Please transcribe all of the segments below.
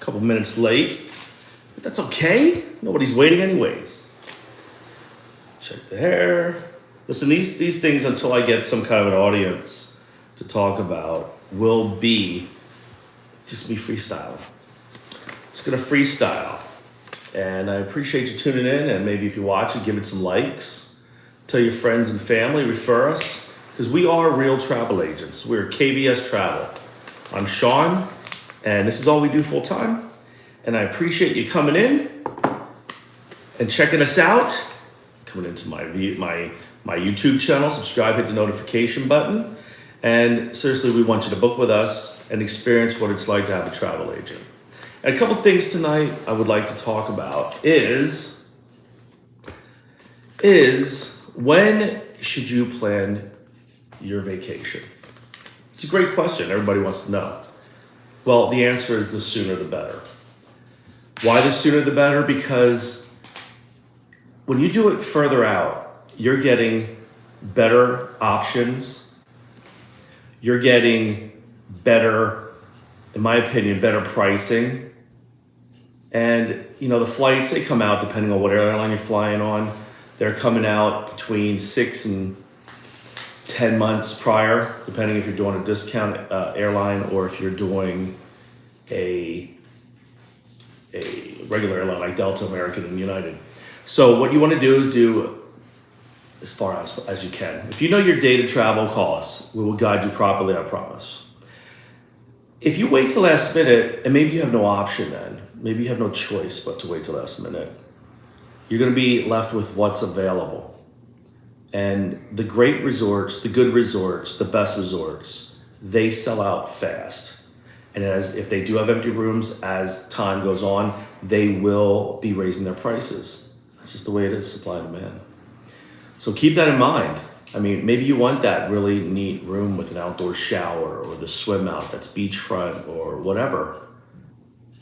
couple minutes late, but that's okay. Nobody's waiting anyways. Check the hair. Listen, these things, until I get some kind of an audience to talk about, will be just me freestyling. Just gonna freestyle. And I appreciate you tuning in, and maybe if you watch it, give it some likes. Tell your friends and family, refer us, because we are real travel agents. We're KVS Travel. I'm Sean, and this is all we do full time. And I appreciate you coming in and checking us out. Coming into my YouTube channel, subscribe, hit the notification button. And seriously, we want you to book with us and experience what it's like to have a travel agent. And a couple things tonight I would like to talk about is when should you plan your vacation? It's a great question. Everybody wants to know. Well, the answer is the sooner the better. Why the sooner the better? Because when you do it further out, you're getting better options. You're getting better, in my opinion, better pricing. And, the flights, they come out, depending on what airline you're flying on, they're coming out between 6 and 10 months prior, depending if you're doing a discount airline or if you're doing a regular airline like Delta, American, and United. So what you want to do is do as far as you can. If you know your date of travel, call us. We will guide you properly, I promise. If you wait till last minute, and maybe you have no option then, maybe you have no choice but to wait till last minute, you're going to be left with what's available. And the great resorts, the good resorts, the best resorts, they sell out fast. And if they do have empty rooms, as time goes on, they will be raising their prices. That's just the way it is, supply and demand. So keep that in mind. Maybe you want that really neat room with an outdoor shower or the swim out that's beachfront or whatever.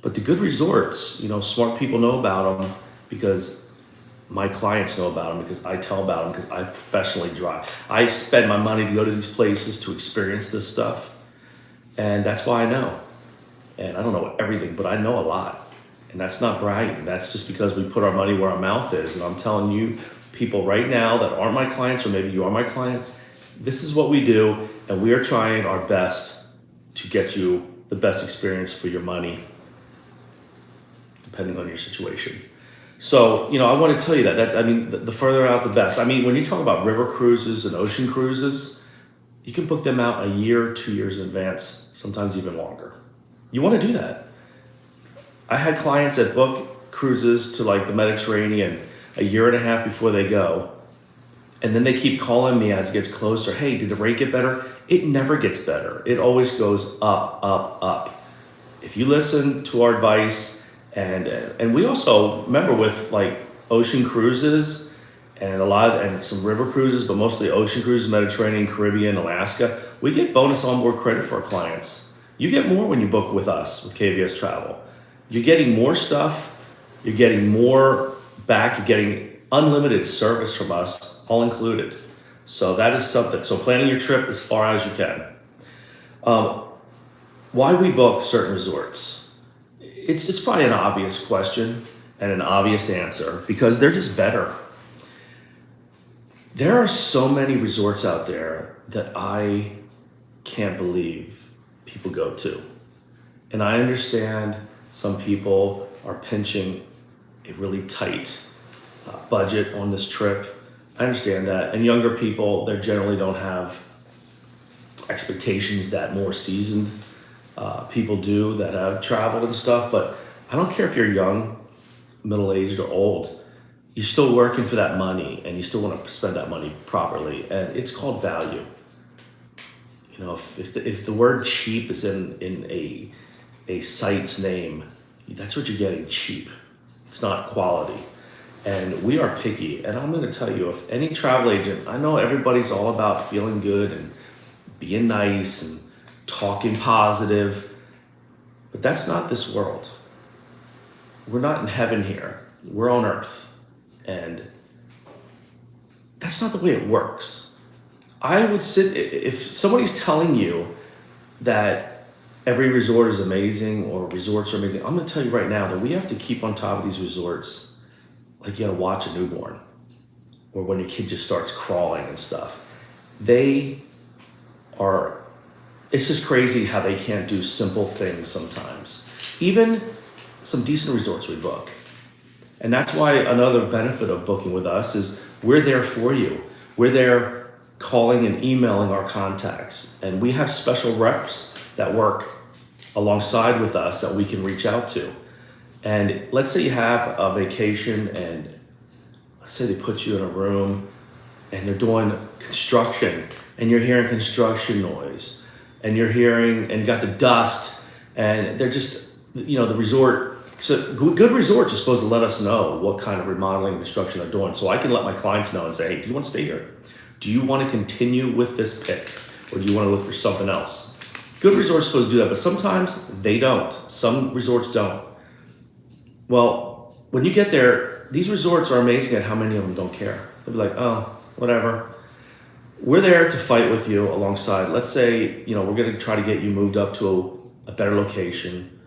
But the good resorts, smart people know about them because my clients know about them, because I tell about them, because I professionally drive. I spend my money to go to these places to experience this stuff. And that's why I know. And I don't know everything, but I know a lot. And that's not bragging. That's just because we put our money where our mouth is. And I'm telling you, people right now that aren't my clients, or maybe you are my clients, this is what we do. And we are trying our best to get you the best experience for your money, depending on your situation. So, I want to tell you that the further out, the best. When you talk about river cruises and ocean cruises, you can book them out a year, 2 years in advance, sometimes even longer. You want to do that. I had clients that book cruises to like the Mediterranean a year and a half before they go. And then they keep calling me as it gets closer. Hey, did the rate get better? It never gets better. It always goes up, up, up. If you listen to our advice, and we also, remember with like ocean cruises and some river cruises, but mostly ocean cruises, Mediterranean, Caribbean, Alaska, we get bonus onboard credit for our clients. You get more when you book with us, with KVS Travel. You're getting more stuff, you're getting more back, you're getting unlimited service from us, all included. So that is something. So planning your trip as far as you can. Why we book certain resorts? It's probably an obvious question and an obvious answer, because they're just better. There are so many resorts out there that I can't believe people go to. And I understand some people are pinching a really tight budget on this trip. I understand that. And younger people, they generally don't have expectations that more seasoned people do that have traveled and stuff. But I don't care if you're young, middle-aged, or old. You're still working for that money, and you still want to spend that money properly. And it's called value. If the word cheap is in a site's name, that's what you're getting, cheap. It's not quality. And we are picky. And I'm going to tell you, if any travel agent, I know everybody's all about feeling good and being nice and talking positive, but that's not this world. We're not in heaven here. We're on earth. And that's not the way it works. I would if somebody's telling you that every resort is amazing or resorts are amazing. I'm going to tell you right now that we have to keep on top of these resorts like you got to watch a newborn or when your kid just starts crawling and stuff. They are, it's just crazy how they can't do simple things sometimes. Even some decent resorts we book. And that's why another benefit of booking with us is we're there for you. We're there calling and emailing our contacts. And we have special reps that work alongside with us that we can reach out to. And let's say you have a vacation and let's say they put you in a room and they're doing construction and you're hearing construction noise and you're hearing and got the dust and they're just, the resort. So good resorts are supposed to let us know what kind of remodeling and construction they're doing. So I can let my clients know and say, hey, do you want to stay here? Do you want to continue with this pick? Or do you want to look for something else? Good resorts are supposed to do that, but sometimes they don't. Some resorts don't. Well, when you get there, these resorts are amazing at how many of them don't care. They'll be like, oh, whatever. We're there to fight with you alongside. Let's say, we're going to try to get you moved up to a better location.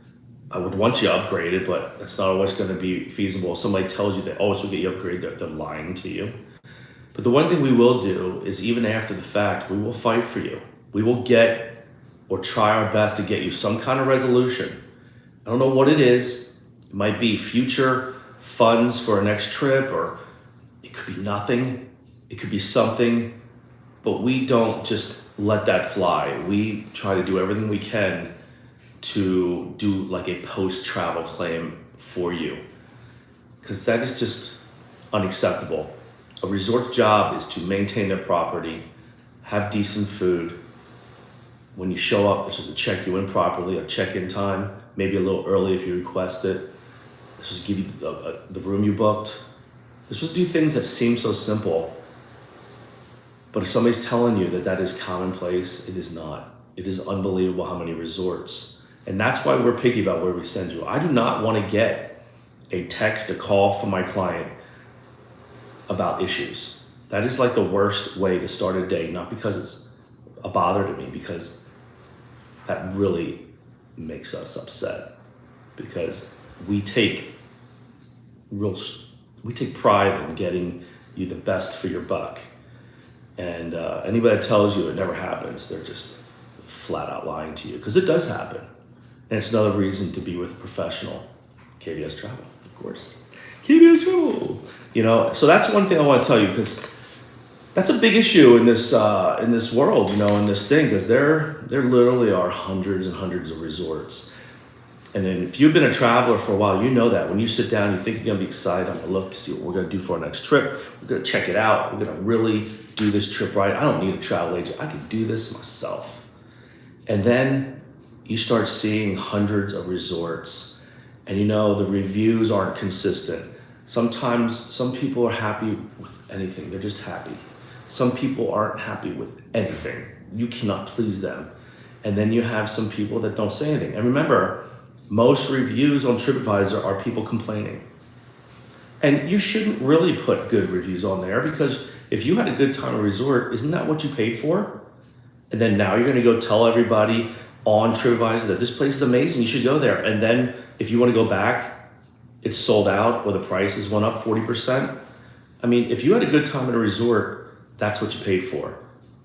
I would want you upgraded, but that's not always going to be feasible. If somebody tells you they always will get you upgraded, they're lying to you. But the one thing we will do is even after the fact, we will fight for you. We will get or try our best to get you some kind of resolution. I don't know what it is. It might be future funds for a next trip, or it could be nothing. It could be something, but we don't just let that fly. We try to do everything we can to do like a post-travel claim for you, because that is just unacceptable. A resort's job is to maintain their property, have decent food. When you show up, they're supposed to check you in properly, a check-in time, maybe a little early if you request it. They're supposed to give you the room you booked. They're supposed to do things that seem so simple, but if somebody's telling you that is commonplace, it is not. It is unbelievable how many resorts. And that's why we're picky about where we send you. I do not want to get a text, a call from my client about issues. That is like the worst way to start a day, not because it's a bother to me, because that really makes us upset, because we take pride in getting you the best for your buck. And anybody that tells you it never happens, they're just flat out lying to you, because it does happen. And it's another reason to be with a professional. KVS Travel, of course. KVS Travel. So that's one thing I want to tell you, because that's a big issue in this world, in this thing, because there literally are hundreds and hundreds of resorts. And then if you've been a traveler for a while, you know that when you sit down, you think you're going to be excited. I'm going to look to see what we're going to do for our next trip. We're going to check it out. We're going to really do this trip right. I don't need a travel agent. I can do this myself. And then you start seeing hundreds of resorts, and the reviews aren't consistent. Sometimes some people are happy with anything. They're just happy. Some people aren't happy with anything. You cannot please them. And then you have some people that don't say anything. And remember, most reviews on TripAdvisor are people complaining. And you shouldn't really put good reviews on there, because if you had a good time at a resort, isn't that what you paid for? And then now you're going to go tell everybody on TripAdvisor that this place is amazing, you should go there. And then if you want to go back, it's sold out or the prices went up 40%. I mean, if you had a good time at a resort, that's what you paid for.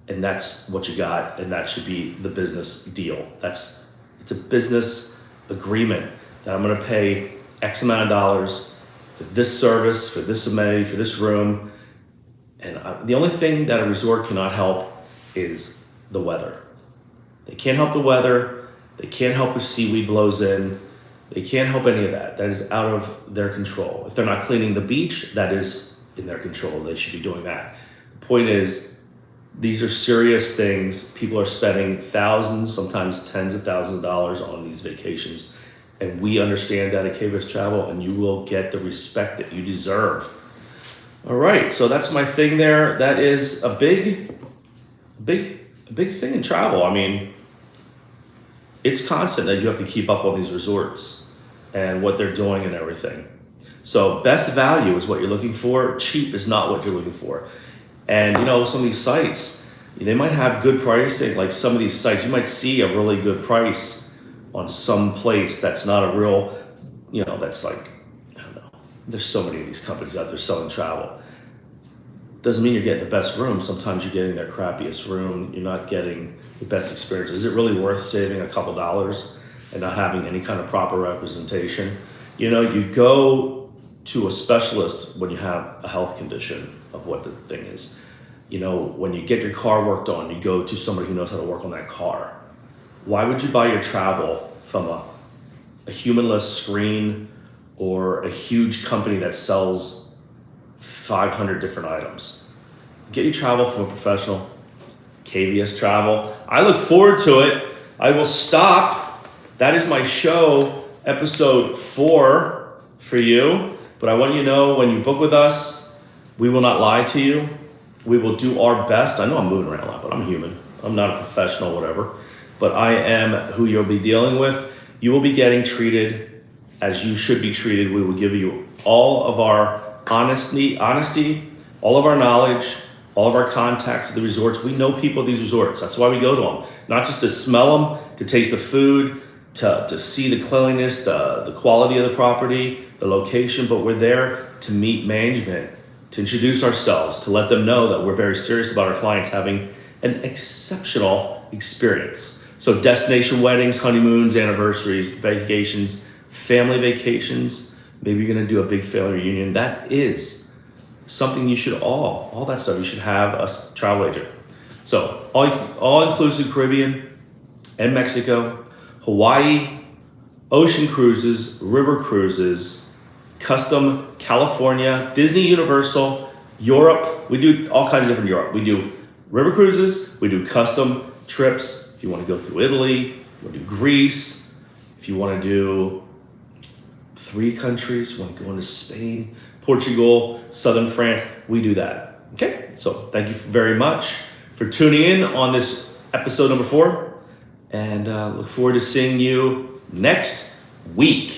And that's what you got, and that should be the business deal. It's a business agreement that I'm going to pay X amount of dollars for this service, for this amenity, for this room. And the only thing that a resort cannot help is the weather. They can't help the weather. They can't help if seaweed blows in. They can't help any of that. That is out of their control. If they're not cleaning the beach, that is in their control. They should be doing that. The point is, these are serious things. People are spending thousands, sometimes tens of thousands of dollars on these vacations. And we understand that at KVS Travel, and you will get the respect that you deserve. All right, so that's my thing there. That is a big thing in travel. I mean, it's constant that you have to keep up on these resorts and what they're doing and everything. So best value is what you're looking for. Cheap is not what you're looking for. And some of these sites, they might have good pricing. Like some of these sites, you might see a really good price on some place that's not a real, that's like, I don't know. There's so many of these companies out there selling travel. Doesn't mean you're getting the best room. Sometimes you're getting their crappiest room. You're not getting the best experience. Is it really worth saving a couple dollars and not having any kind of proper representation? You go to a specialist when you have a health condition of what the thing is. When you get your car worked on, you go to somebody who knows how to work on that car. Why would you buy your travel from a humanless screen or a huge company that sells 500 different items? Get your travel from a professional. KVS Travel. I look forward to it. I will stop. That is my show, episode 4 for you. But I want you to know, when you book with us, we will not lie to you. We will do our best. I know I'm moving around a lot, but I'm human. I'm not a professional, whatever. But I am who you'll be dealing with. You will be getting treated as you should be treated. We will give you all of our honesty, all of our knowledge, all of our contacts at the resorts. We know people at these resorts. That's why we go to them. Not just to smell them, to taste the food, to see the cleanliness, the quality of the property, the location, but we're there to meet management, to introduce ourselves, to let them know that we're very serious about our clients having an exceptional experience. So destination weddings, honeymoons, anniversaries, vacations, family vacations, maybe you're gonna do a big family reunion. That is something you should all that stuff, you should have a travel agent. So all-inclusive Caribbean and Mexico, Hawaii, ocean cruises, river cruises, custom California, Disney, Universal, Europe. We do all kinds of different Europe. We do river cruises, we do custom trips. If you want to go through Italy, you want to do Greece, if you want to do 3 countries, you want to go into Spain, Portugal, southern France, we do that. Okay, so thank you very much for tuning in on this episode number 4, and look forward to seeing you next week.